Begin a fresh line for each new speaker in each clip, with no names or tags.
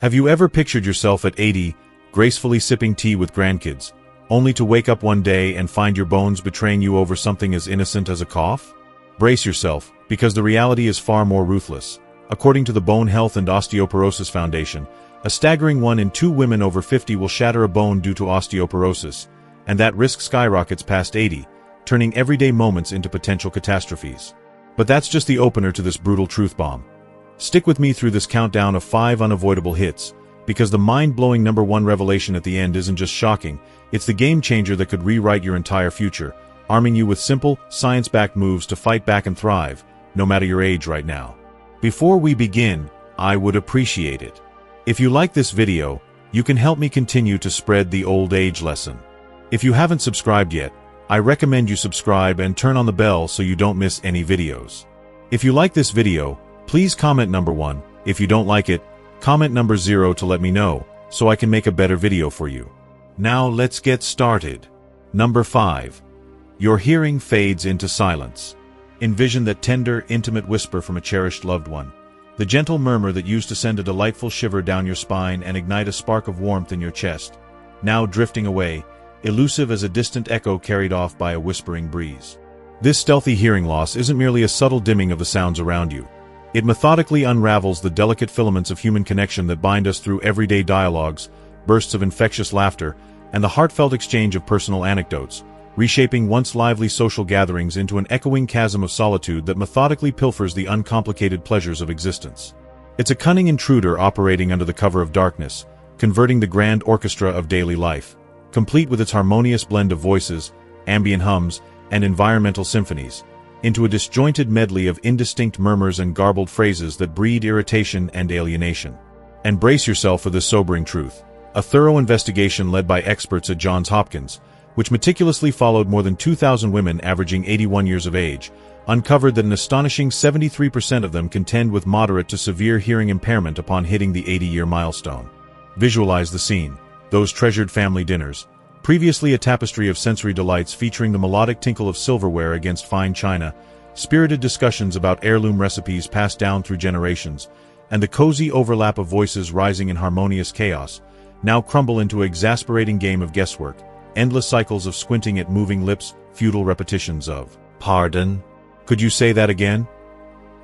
Have you ever pictured yourself at 80, gracefully sipping tea with grandkids, only to wake up one day and find your bones betraying you over something as innocent as a cough? Brace yourself, because the reality is far more ruthless. According to the Bone Health and Osteoporosis Foundation, a staggering 1 in 2 women over 50 will shatter a bone due to osteoporosis, and that risk skyrockets past 80, turning everyday moments into potential catastrophes. But that's just the opener to this brutal truth bomb. Stick with me through this countdown of 5 unavoidable hits, because the mind-blowing #1 revelation at the end isn't just shocking, it's the game-changer that could rewrite your entire future, arming you with simple, science-backed moves to fight back and thrive, no matter your age right now. Before we begin, I would appreciate it if you like this video, you can help me continue to spread the old age lesson. If you haven't subscribed yet, I recommend you subscribe and turn on the bell so you don't miss any videos. If you like this video, please comment #1. If you don't like it, comment #0 to let me know, so I can make a better video for you. Now let's get started. Number 5. Your hearing fades into silence. Envision that tender, intimate whisper from a cherished loved one. The gentle murmur that used to send a delightful shiver down your spine and ignite a spark of warmth in your chest, now drifting away, elusive as a distant echo carried off by a whispering breeze. This stealthy hearing loss isn't merely a subtle dimming of the sounds around you. It methodically unravels the delicate filaments of human connection that bind us through everyday dialogues, bursts of infectious laughter, and the heartfelt exchange of personal anecdotes, reshaping once lively social gatherings into an echoing chasm of solitude that methodically pilfers the uncomplicated pleasures of existence. It's a cunning intruder operating under the cover of darkness, converting the grand orchestra of daily life, complete with its harmonious blend of voices, ambient hums, and environmental symphonies, into a disjointed medley of indistinct murmurs and garbled phrases that breed irritation and alienation. And brace yourself for this sobering truth. A thorough investigation led by experts at Johns Hopkins, which meticulously followed more than 2,000 women averaging 81 years of age, uncovered that an astonishing 73% of them contend with moderate to severe hearing impairment upon hitting the 80-year milestone. Visualize the scene. Those treasured family dinners, previously a tapestry of sensory delights featuring the melodic tinkle of silverware against fine china, spirited discussions about heirloom recipes passed down through generations, and the cozy overlap of voices rising in harmonious chaos, now crumble into an exasperating game of guesswork, endless cycles of squinting at moving lips, futile repetitions of, "Pardon? Could you say that again?"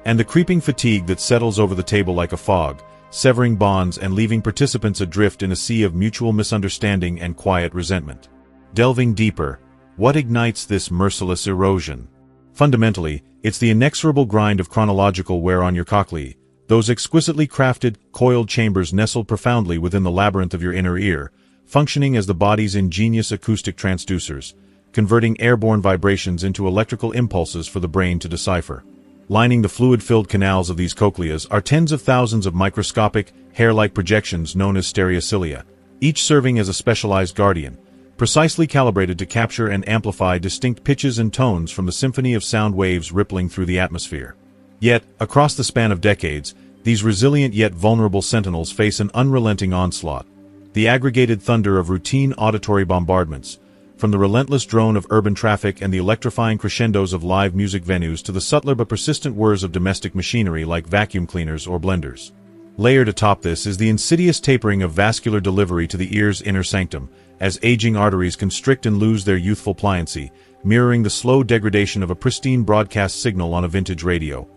And the creeping fatigue that settles over the table like a fog, severing bonds and leaving participants adrift in a sea of mutual misunderstanding and quiet resentment. Delving deeper, what ignites this merciless erosion? Fundamentally, it's the inexorable grind of chronological wear on your cochlea, those exquisitely crafted, coiled chambers nestled profoundly within the labyrinth of your inner ear, functioning as the body's ingenious acoustic transducers, converting airborne vibrations into electrical impulses for the brain to decipher. Lining the fluid-filled canals of these cochleas are tens of thousands of microscopic, hair-like projections known as stereocilia, each serving as a specialized guardian, precisely calibrated to capture and amplify distinct pitches and tones from the symphony of sound waves rippling through the atmosphere. Yet, across the span of decades, these resilient yet vulnerable sentinels face an unrelenting onslaught. The aggregated thunder of routine auditory bombardments, from the relentless drone of urban traffic and the electrifying crescendos of live music venues to the subtler but persistent whirs of domestic machinery like vacuum cleaners or blenders. Layered atop this is the insidious tapering of vascular delivery to the ear's inner sanctum, as aging arteries constrict and lose their youthful pliancy, mirroring the slow degradation of a pristine broadcast signal on a vintage radio,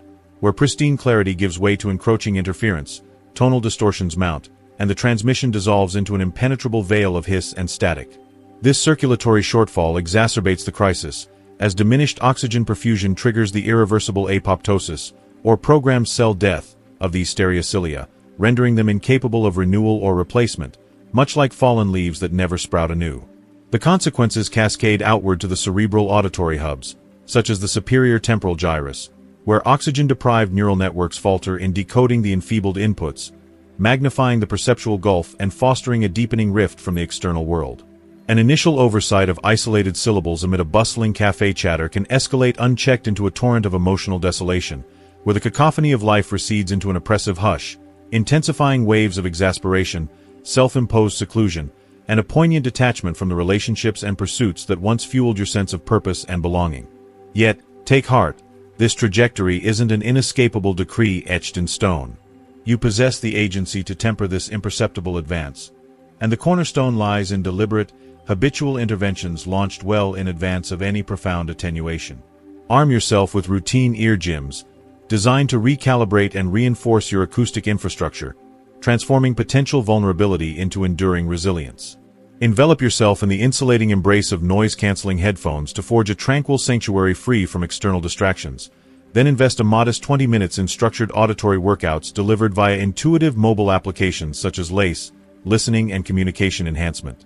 where pristine clarity gives way to encroaching interference, tonal distortions mount, and the transmission dissolves into an impenetrable veil of hiss and static. This circulatory shortfall exacerbates the crisis, as diminished oxygen perfusion triggers the irreversible apoptosis, or programmed cell death, of these stereocilia, rendering them incapable of renewal or replacement, much like fallen leaves that never sprout anew. The consequences cascade outward to the cerebral auditory hubs, such as the superior temporal gyrus, where oxygen-deprived neural networks falter in decoding the enfeebled inputs, magnifying the perceptual gulf and fostering a deepening rift from the external world. An initial oversight of isolated syllables amid a bustling cafe chatter can escalate unchecked into a torrent of emotional desolation, where the cacophony of life recedes into an oppressive hush, intensifying waves of exasperation, self-imposed seclusion, and a poignant detachment from the relationships and pursuits that once fueled your sense of purpose and belonging. Yet, take heart, this trajectory isn't an inescapable decree etched in stone. You possess the agency to temper this imperceptible advance. And the cornerstone lies in deliberate, habitual interventions launched well in advance of any profound attenuation. Arm yourself with routine ear gyms, designed to recalibrate and reinforce your acoustic infrastructure, transforming potential vulnerability into enduring resilience. Envelop yourself in the insulating embrace of noise-canceling headphones to forge a tranquil sanctuary free from external distractions. Then invest a modest 20 minutes in structured auditory workouts delivered via intuitive mobile applications such as LACE, listening and communication enhancement.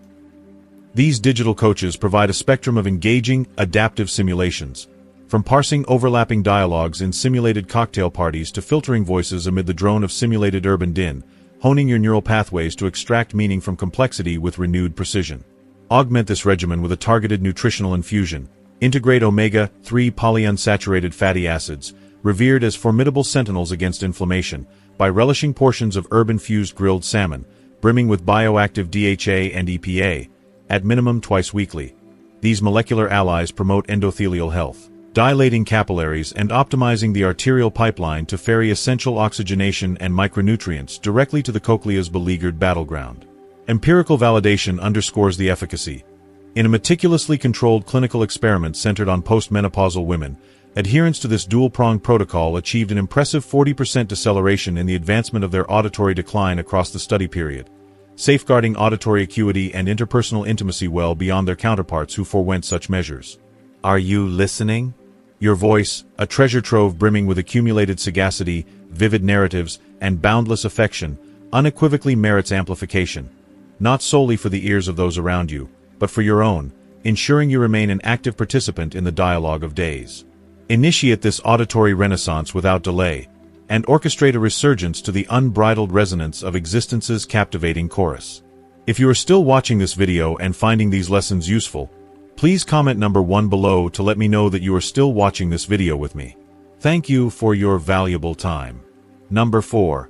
These digital coaches provide a spectrum of engaging, adaptive simulations, from parsing overlapping dialogues in simulated cocktail parties to filtering voices amid the drone of simulated urban din, honing your neural pathways to extract meaning from complexity with renewed precision. Augment this regimen with a targeted nutritional infusion. Integrate omega-3 polyunsaturated fatty acids, revered as formidable sentinels against inflammation, by relishing portions of herb-infused grilled salmon, brimming with bioactive DHA and EPA, at minimum twice weekly. These molecular allies promote endothelial health, dilating capillaries and optimizing the arterial pipeline to ferry essential oxygenation and micronutrients directly to the cochlea's beleaguered battleground. Empirical validation underscores the efficacy. In a meticulously controlled clinical experiment centered on postmenopausal women, adherence to this dual-pronged protocol achieved an impressive 40% deceleration in the advancement of their auditory decline across the study period, safeguarding auditory acuity and interpersonal intimacy well beyond their counterparts who forewent such measures. Are you listening? Your voice, a treasure trove brimming with accumulated sagacity, vivid narratives, and boundless affection, unequivocally merits amplification, not solely for the ears of those around you, but for your own, ensuring you remain an active participant in the dialogue of days. Initiate this auditory renaissance without delay, and orchestrate a resurgence to the unbridled resonance of existence's captivating chorus. If you are still watching this video and finding these lessons useful, please comment number 1 below to let me know that you are still watching this video with me. Thank you for your valuable time. Number 4.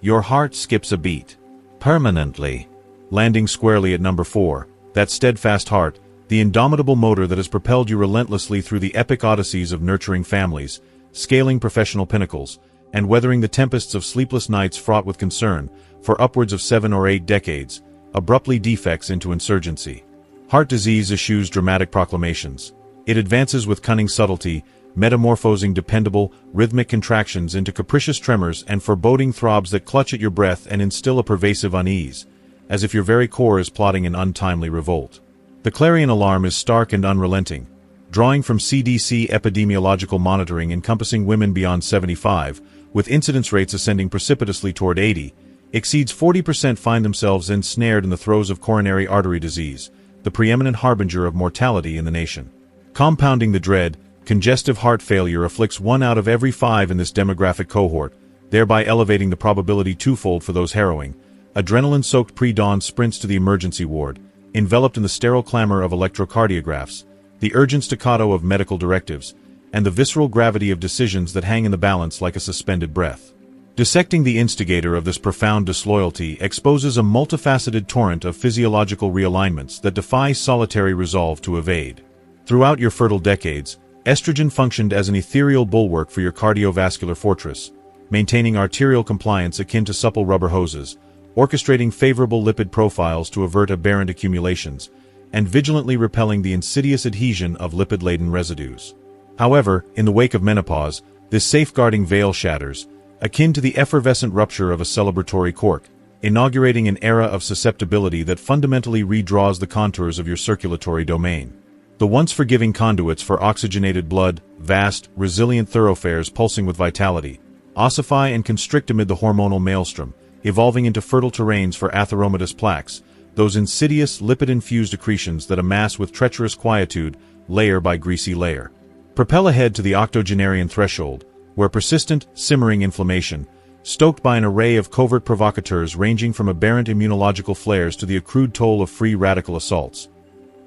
Your heart skips a beat. Permanently. Landing squarely at number 4, that steadfast heart, the indomitable motor that has propelled you relentlessly through the epic odysseys of nurturing families, scaling professional pinnacles, and weathering the tempests of sleepless nights fraught with concern, for upwards of 7 or 8 decades, abruptly defects into insurgency. Heart disease eschews dramatic proclamations. It advances with cunning subtlety, metamorphosing dependable, rhythmic contractions into capricious tremors and foreboding throbs that clutch at your breath and instill a pervasive unease, as if your very core is plotting an untimely revolt. The clarion alarm is stark and unrelenting. Drawing from CDC epidemiological monitoring encompassing women beyond 75, with incidence rates ascending precipitously toward 80, exceeds 40% find themselves ensnared in the throes of coronary artery disease, the preeminent harbinger of mortality in the nation. Compounding the dread, congestive heart failure afflicts 1 out of every 5 in this demographic cohort, thereby elevating the probability twofold for those harrowing. Adrenaline-soaked pre-dawn sprints to the emergency ward, enveloped in the sterile clamor of electrocardiographs, the urgent staccato of medical directives, and the visceral gravity of decisions that hang in the balance like a suspended breath. Dissecting the instigator of this profound disloyalty exposes a multifaceted torrent of physiological realignments that defy solitary resolve to evade. Throughout your fertile decades, estrogen functioned as an ethereal bulwark for your cardiovascular fortress, maintaining arterial compliance akin to supple rubber hoses, orchestrating favorable lipid profiles to avert aberrant accumulations, and vigilantly repelling the insidious adhesion of lipid-laden residues. However, in the wake of menopause, this safeguarding veil shatters, akin to the effervescent rupture of a celebratory cork, inaugurating an era of susceptibility that fundamentally redraws the contours of your circulatory domain. The once forgiving conduits for oxygenated blood, vast, resilient thoroughfares pulsing with vitality, ossify and constrict amid the hormonal maelstrom, evolving into fertile terrains for atheromatous plaques, those insidious, lipid-infused accretions that amass with treacherous quietude, layer by greasy layer. Propel ahead to the octogenarian threshold, where persistent, simmering inflammation, stoked by an array of covert provocateurs ranging from aberrant immunological flares to the accrued toll of free radical assaults,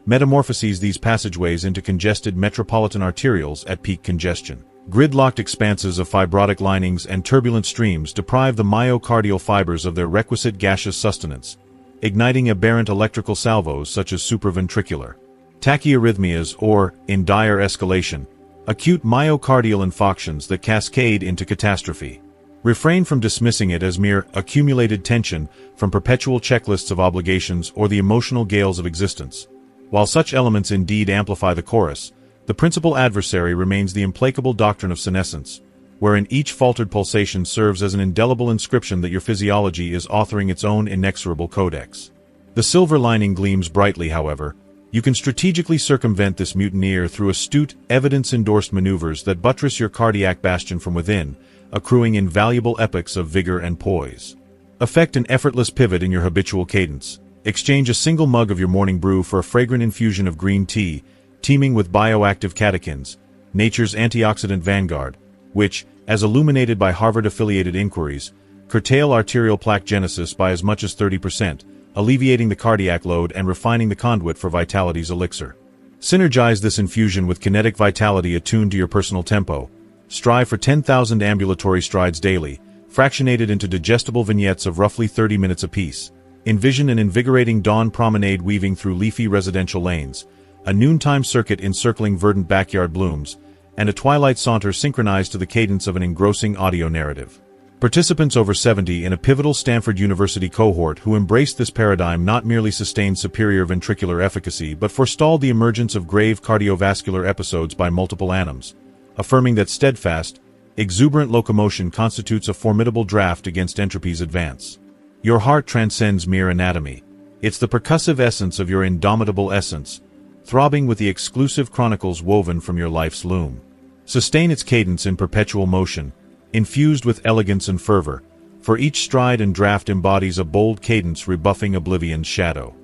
metamorphoses these passageways into congested metropolitan arterioles at peak congestion. Gridlocked expanses of fibrotic linings and turbulent streams deprive the myocardial fibers of their requisite gaseous sustenance, igniting aberrant electrical salvos such as supraventricular tachyarrhythmias or, in dire escalation, acute myocardial infarctions that cascade into catastrophe. Refrain from dismissing it as mere accumulated tension from perpetual checklists of obligations or the emotional gales of existence. While such elements indeed amplify the chorus, the principal adversary remains the implacable doctrine of senescence, wherein each faltered pulsation serves as an indelible inscription that your physiology is authoring its own inexorable codex. The silver lining gleams brightly, however. You can strategically circumvent this mutineer through astute, evidence-endorsed maneuvers that buttress your cardiac bastion from within, accruing invaluable epochs of vigor and poise. Effect an effortless pivot in your habitual cadence. Exchange a single mug of your morning brew for a fragrant infusion of green tea, teeming with bioactive catechins, nature's antioxidant vanguard, which, as illuminated by Harvard-affiliated inquiries, curtail arterial plaque genesis by as much as 30%, alleviating the cardiac load and refining the conduit for vitality's elixir. Synergize this infusion with kinetic vitality attuned to your personal tempo. Strive for 10,000 ambulatory strides daily, fractionated into digestible vignettes of roughly 30 minutes apiece. Envision an invigorating dawn promenade weaving through leafy residential lanes, a noontime circuit encircling verdant backyard blooms, and a twilight saunter synchronized to the cadence of an engrossing audio narrative. Participants over 70 in a pivotal Stanford University cohort who embraced this paradigm not merely sustained superior ventricular efficacy but forestalled the emergence of grave cardiovascular episodes by multiple annums, affirming that steadfast, exuberant locomotion constitutes a formidable draft against entropy's advance. Your heart transcends mere anatomy. It's the percussive essence of your indomitable essence, throbbing with the exclusive chronicles woven from your life's loom. Sustain its cadence in perpetual motion, infused with elegance and fervor, for each stride and draft embodies a bold cadence rebuffing oblivion's shadow.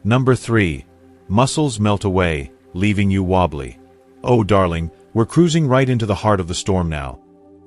Number 3. Muscles melt away, leaving you wobbly. Oh darling, we're cruising right into the heart of the storm now.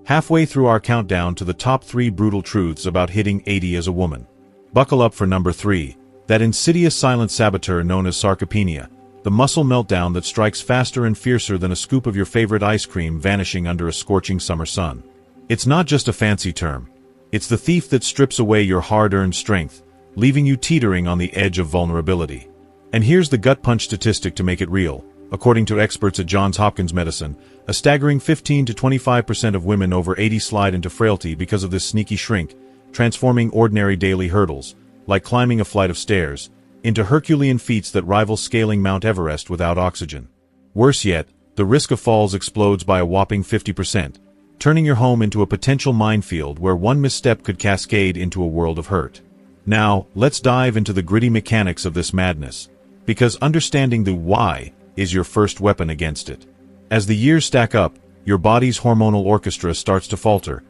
Halfway through our countdown to the top 3 brutal truths about hitting 80 as a woman. Buckle up for number 3, that insidious silent saboteur known as sarcopenia, the muscle meltdown that strikes faster and fiercer than a scoop of your favorite ice cream vanishing under a scorching summer sun. It's not just a fancy term. It's the thief that strips away your hard-earned strength, leaving you teetering on the edge of vulnerability. And here's the gut-punch statistic to make it real. According to experts at Johns Hopkins Medicine, a staggering 15 to 25% of women over 80 slide into frailty because of this sneaky shrink, transforming ordinary daily hurdles, like climbing a flight of stairs, into Herculean feats that rival scaling Mount Everest without oxygen. Worse yet, the risk of falls explodes by a whopping 50%. Turning your home into a potential minefield where one misstep could cascade into a world of hurt. Now, let's dive into the gritty mechanics of this madness, because understanding the why is your first weapon against it. As the years stack up, your body's hormonal orchestra starts to falter.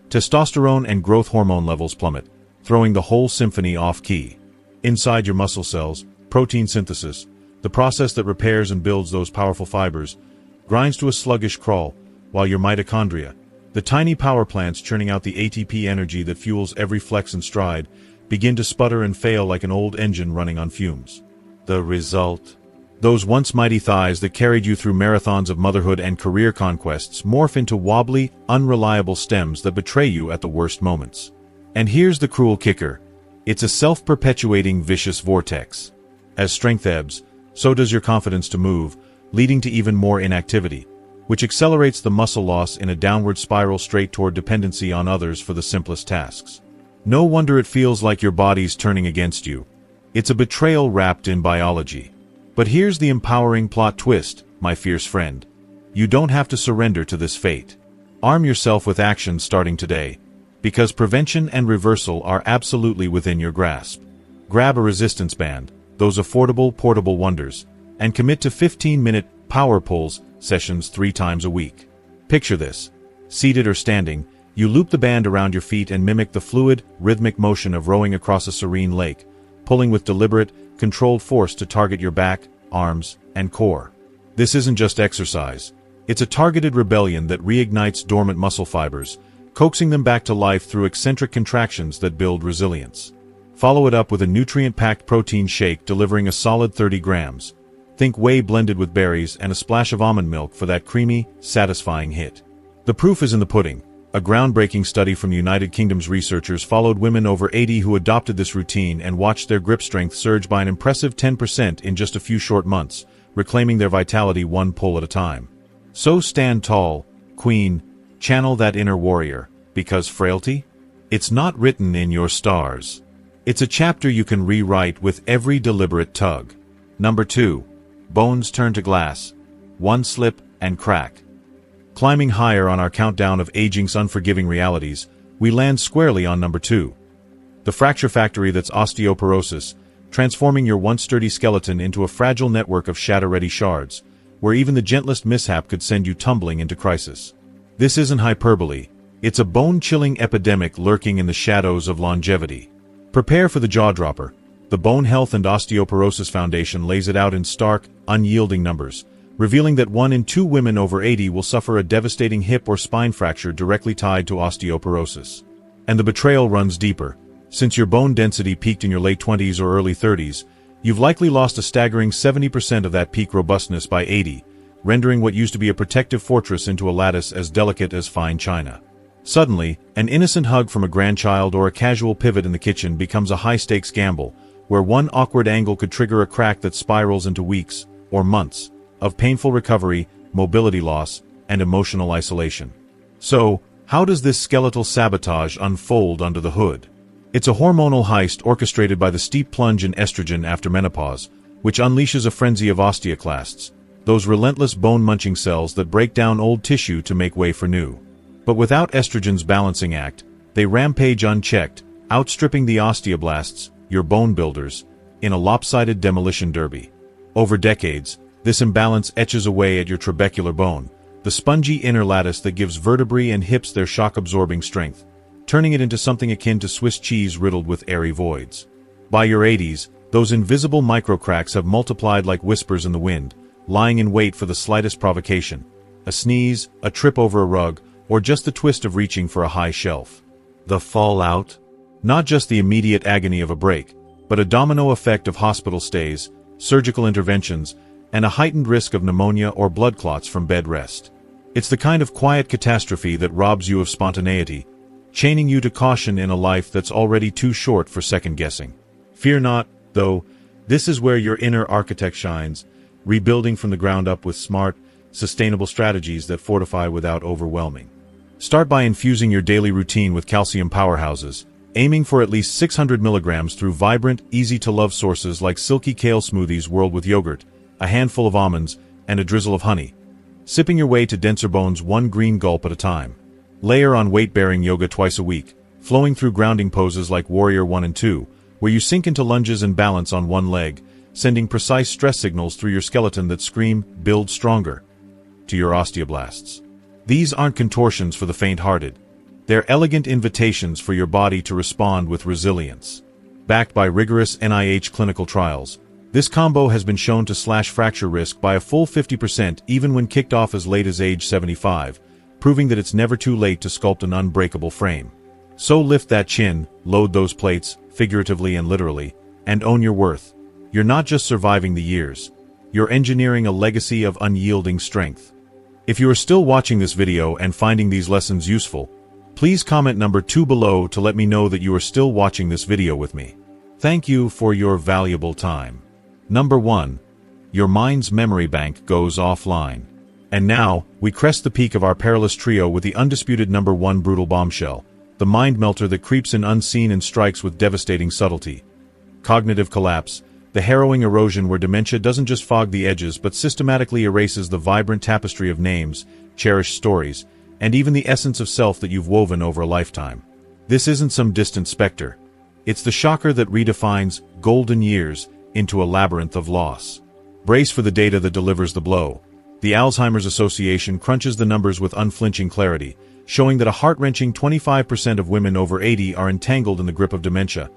Testosterone and growth hormone levels plummet, throwing the whole symphony off key. Inside your muscle cells, protein synthesis, the process that repairs and builds those powerful fibers, grinds to a sluggish crawl, while your mitochondria, the tiny power plants churning out the ATP energy that fuels every flex and stride, begin to sputter and fail like an old engine running on fumes. The result? Those once mighty thighs that carried you through marathons of motherhood and career conquests morph into wobbly, unreliable stems that betray you at the worst moments. And here's the cruel kicker. It's a self-perpetuating vicious vortex. As strength ebbs, so does your confidence to move, leading to even more inactivity, which accelerates the muscle loss in a downward spiral straight toward dependency on others for the simplest tasks. No wonder it feels like your body's turning against you. It's a betrayal wrapped in biology. But here's the empowering plot twist, my fierce friend. You don't have to surrender to this fate. Arm yourself with action starting today, because prevention and reversal are absolutely within your grasp. Grab a resistance band, those affordable portable wonders, and commit to 15-minute power pulls sessions 3 times a week. Picture this. Seated or standing, you loop the band around your feet and mimic the fluid, rhythmic motion of rowing across a serene lake, pulling with deliberate, controlled force to target your back, arms, and core. This isn't just exercise. It's a targeted rebellion that reignites dormant muscle fibers, coaxing them back to life through eccentric contractions that build resilience. Follow it up with a nutrient-packed protein shake delivering a solid 30 grams. Think whey blended with berries and a splash of almond milk for that creamy, satisfying hit. The proof is in the pudding. A groundbreaking study from the United Kingdom's researchers followed women over 80 who adopted this routine and watched their grip strength surge by an impressive 10% in just a few short months, reclaiming their vitality one pull at a time. So stand tall, queen, channel that inner warrior, Because frailty? It's not written in your stars. It's a chapter you can rewrite with every deliberate tug. Number 2. Bones turn to glass. One slip and crack. Climbing higher on our countdown of aging's unforgiving realities, we land squarely on number 2. The fracture factory that's osteoporosis, transforming your once sturdy skeleton into a fragile network of shatter-ready shards, where even the gentlest mishap could send you tumbling into crisis. This isn't hyperbole. It's a bone-chilling epidemic lurking in the shadows of longevity. Prepare for the jaw-dropper. The Bone Health and Osteoporosis Foundation lays it out in stark, unyielding numbers, revealing that 1 in 2 women over 80 will suffer a devastating hip or spine fracture directly tied to osteoporosis. And the betrayal runs deeper. Since your bone density peaked in your late 20s or early 30s, you've likely lost a staggering 70% of that peak robustness by 80, rendering what used to be a protective fortress into a lattice as delicate as fine china. Suddenly, an innocent hug from a grandchild or a casual pivot in the kitchen becomes a high-stakes gamble, where one awkward angle could trigger a crack that spirals into weeks, or months, of painful recovery, mobility loss, and emotional isolation. So, how does this skeletal sabotage unfold under the hood? It's a hormonal heist orchestrated by the steep plunge in estrogen after menopause, which unleashes a frenzy of osteoclasts, those relentless bone-munching cells that break down old tissue to make way for new. But without estrogen's balancing act, they rampage unchecked, outstripping the osteoblasts, your bone builders, in a lopsided demolition derby. Over decades, this imbalance etches away at your trabecular bone, the spongy inner lattice that gives vertebrae and hips their shock-absorbing strength, turning it into something akin to Swiss cheese riddled with airy voids. By your 80s, those invisible microcracks have multiplied like whispers in the wind, lying in wait for the slightest provocation. A sneeze, a trip over a rug, or just the twist of reaching for a high shelf. The fallout? Not just the immediate agony of a break, but a domino effect of hospital stays, surgical interventions, and a heightened risk of pneumonia or blood clots from bed rest. It's the kind of quiet catastrophe that robs you of spontaneity, chaining you to caution in a life that's already too short for second-guessing. Fear not, though, this is where your inner architect shines, rebuilding from the ground up with smart, sustainable strategies that fortify without overwhelming. Start by infusing your daily routine with calcium powerhouses, aiming for at least 600 milligrams through vibrant, easy-to-love sources like silky kale smoothies whirled with yogurt, a handful of almonds, and a drizzle of honey. Sipping your way to denser bones one green gulp at a time. Layer on weight-bearing yoga twice a week, flowing through grounding poses like Warrior 1 and 2, where you sink into lunges and balance on one leg, sending precise stress signals through your skeleton that scream, "Build stronger," to your osteoblasts. These aren't contortions for the faint-hearted. They're elegant invitations for your body to respond with resilience. Backed by rigorous NIH clinical trials, this combo has been shown to slash fracture risk by a full 50% even when kicked off as late as age 75, proving that it's never too late to sculpt an unbreakable frame. So lift that chin, load those plates, figuratively and literally, and own your worth. You're not just surviving the years. You're engineering a legacy of unyielding strength. If you are still watching this video and finding these lessons useful, please comment number 2 below to let me know that you are still watching this video with me. Thank you for your valuable time. Number 1. Your mind's memory bank goes offline. And now, we crest the peak of our perilous trio with the undisputed number 1 brutal bombshell, the mind melter that creeps in unseen and strikes with devastating subtlety. Cognitive collapse, the harrowing erosion where dementia doesn't just fog the edges but systematically erases the vibrant tapestry of names, cherished stories, and even the essence of self that you've woven over a lifetime. This isn't some distant specter. It's the shocker that redefines golden years into a labyrinth of loss. Brace for the data that delivers the blow. The Alzheimer's Association crunches the numbers with unflinching clarity, showing that a heart-wrenching 25% of women over 80 are entangled in the grip of dementia,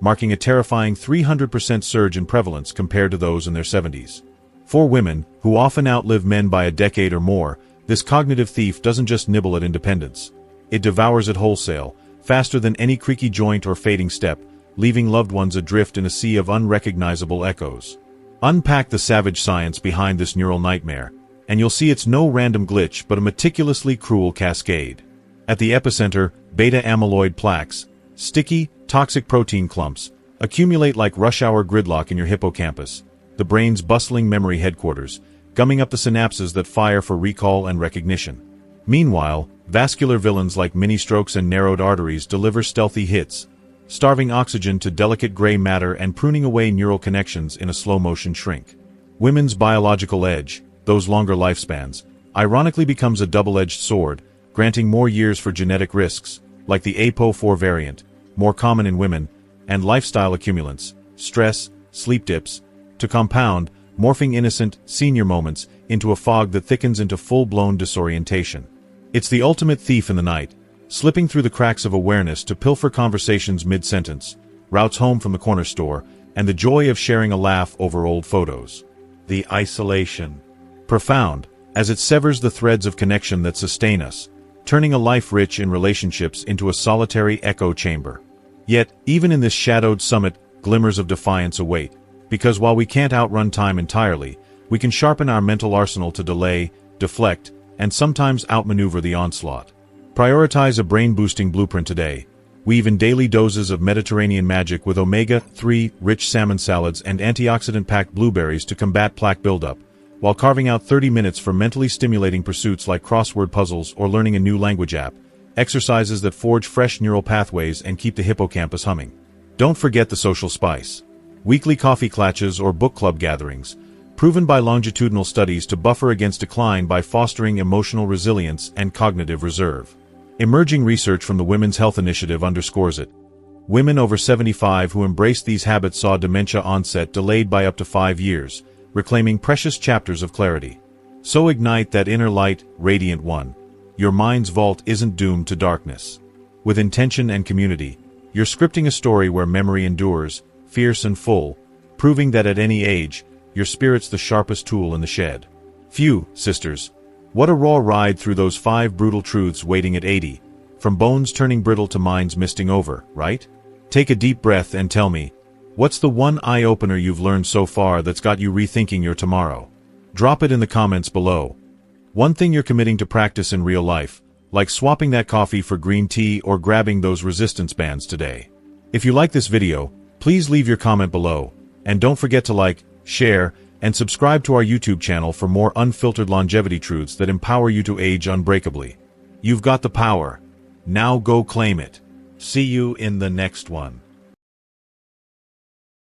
marking a terrifying 300% surge in prevalence compared to those in their 70s. For women, who often outlive men by a decade or more, this cognitive thief doesn't just nibble at independence. It devours it wholesale, faster than any creaky joint or fading step, leaving loved ones adrift in a sea of unrecognizable echoes. Unpack the savage science behind this neural nightmare, and you'll see it's no random glitch but a meticulously cruel cascade. At the epicenter, beta-amyloid plaques, sticky, toxic protein clumps, accumulate like rush-hour gridlock in your hippocampus, the brain's bustling memory headquarters, gumming up the synapses that fire for recall and recognition. Meanwhile, vascular villains like mini-strokes and narrowed arteries deliver stealthy hits, starving oxygen to delicate gray matter and pruning away neural connections in a slow-motion shrink. Women's biological edge, those longer lifespans, ironically becomes a double-edged sword, granting more years for genetic risks, like the APO4 variant, more common in women, and lifestyle accumulants, stress, sleep dips, to compound, morphing innocent, senior moments into a fog that thickens into full-blown disorientation. It's the ultimate thief in the night, slipping through the cracks of awareness to pilfer conversations mid-sentence, routes home from the corner store, and the joy of sharing a laugh over old photos. The isolation. Profound, as it severs the threads of connection that sustain us, turning a life rich in relationships into a solitary echo chamber. Yet, even in this shadowed summit, glimmers of defiance await, because while we can't outrun time entirely, we can sharpen our mental arsenal to delay, deflect, and sometimes outmaneuver the onslaught. Prioritize a brain-boosting blueprint today. Weave in daily doses of Mediterranean magic with omega-3 rich salmon salads and antioxidant-packed blueberries to combat plaque buildup, while carving out 30 minutes for mentally stimulating pursuits like crossword puzzles or learning a new language app, exercises that forge fresh neural pathways and keep the hippocampus humming. Don't forget the social spice. Weekly coffee clatches or book club gatherings, proven by longitudinal studies to buffer against decline by fostering emotional resilience and cognitive reserve. Emerging research from the Women's Health Initiative underscores it. Women over 75 who embraced these habits saw dementia onset delayed by up to 5 years, reclaiming precious chapters of clarity. So ignite that inner light, radiant one. Your mind's vault isn't doomed to darkness. With intention and community, you're scripting a story where memory endures, fierce and full, proving that at any age, your spirit's the sharpest tool in the shed. Phew, sisters. What a raw ride through those 5 brutal truths waiting at 80, from bones turning brittle to minds misting over, right? Take a deep breath and tell me, what's the one eye-opener you've learned so far that's got you rethinking your tomorrow? Drop it in the comments below. One thing you're committing to practice in real life, like swapping that coffee for green tea or grabbing those resistance bands today. If you like this video, please leave your comment below, and don't forget to like, share, and subscribe to our YouTube channel for more unfiltered longevity truths that empower you to age unbreakably. You've got the power. Now go claim it. See you in the next one.